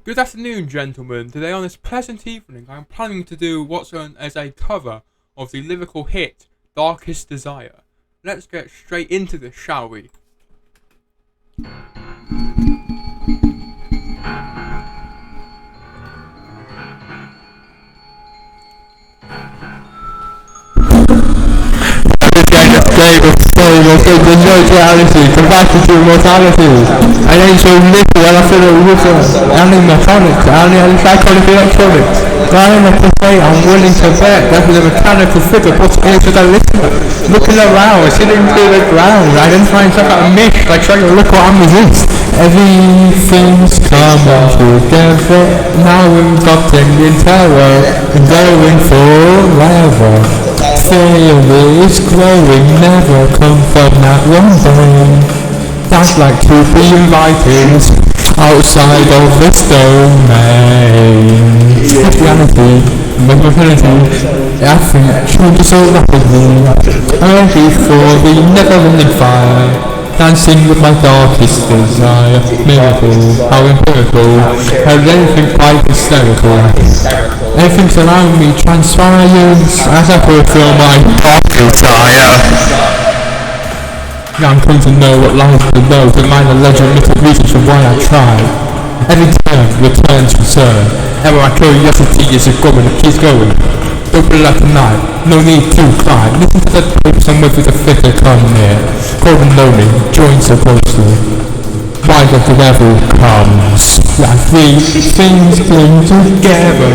Good afternoon, gentlemen. Today on this pleasant evening, I'm planning to do what's known as a cover of the lyrical hit Darkest Desire. Let's get straight into this, shall we? There's no reality, capacity, mortality. I ain't so little and I feel it with it. Only mechanics, only psychonic electronics. Lying up to say I'm willing to bet that with a mechanical figure puts into the listener. Looking around, sitting to the ground. I didn't find stuff out of mish, like trying to look what I'm resist. Everything's coming together. Now we've got in terror, going forever. Fear is growing, never come from that one day. That's like to be invited outside of this domain. Reality, mobility, I think changes so rapidly. I'm ready for the never-ending fire. Dancing with my darkest desire. Miracle, how empirical, how anything quite hysterical. Everything around me transpires as I fulfill my darkest desire. Now I'm going to know what lies below, to find the legitimate reasons for why I try. Every turn returns concern. Ever my curiosity is going, it keeps going. Don't be like a night, no need to climb. Listen to the tapes and wait for the flicker come near. Cold and lonely, join so closely. Why does the devil comes? Like these things cling together.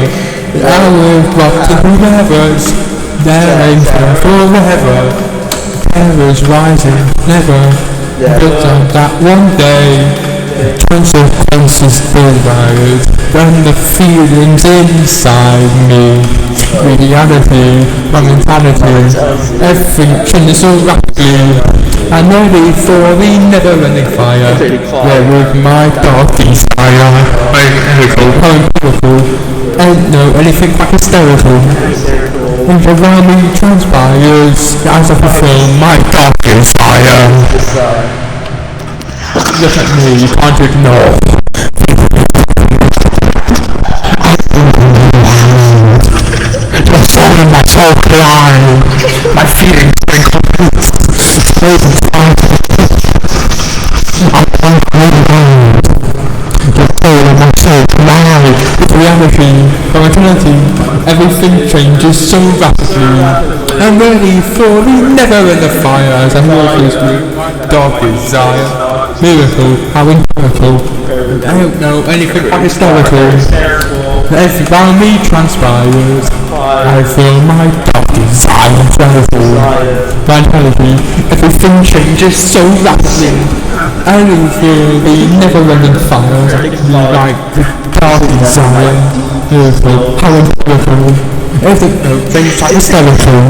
Hours rock to whoever's. Their aims are forever. Terror's rising, never. But on that one day, consequences derived from the feelings inside me. Reality, my mentality, everything changes so rapidly. I'm ready for the never-ending fire. Where with my dark desire, I'm empirical, ain't no anything quite hysterical. And around me transpires as I fulfill my dark desire. Look at me, you can't ignore. Your soul and my soul collide. My feelings are incomplete. Frozen fire to the pit. I'm uncovered. Your soul and my soul collide. With reality, from eternity, everything changes so rapidly. I'm ready for the never-ending fire as I walk this dark desire. Miracle, how empirical. I don't know anything quite hysterical. Everything around me transpires. I feel my dark desire travel. Vitality, everything changes so rapidly. I feel the never-ending fire. Like the dark desire. Miracle, how empirical. Everything quite hysterical.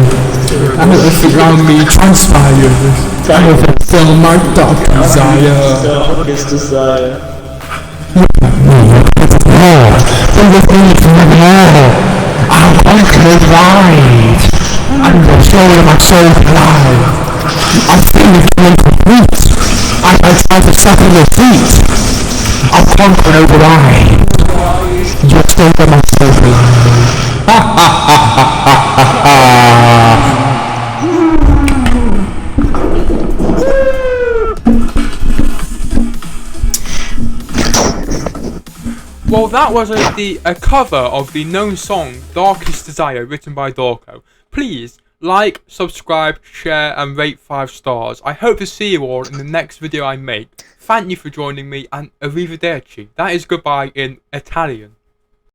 And everything around me transpires. I fulfill my dark desire. Look at me, more. Don't look at me more. I'll conquer the ride. And the soul of my soul collide. I feel it incomplete. I try to settle your feet. I'll conquer and override. Your soul of my soul collide. Ha ha ha ha ha ha ha. Well, that was a cover of the known song Darkest Desire written by Dorco. Please like, subscribe, share and rate 5 stars. I hope to see you all in the next video I make. Thank you for joining me and arrivederci. That is goodbye in Italian.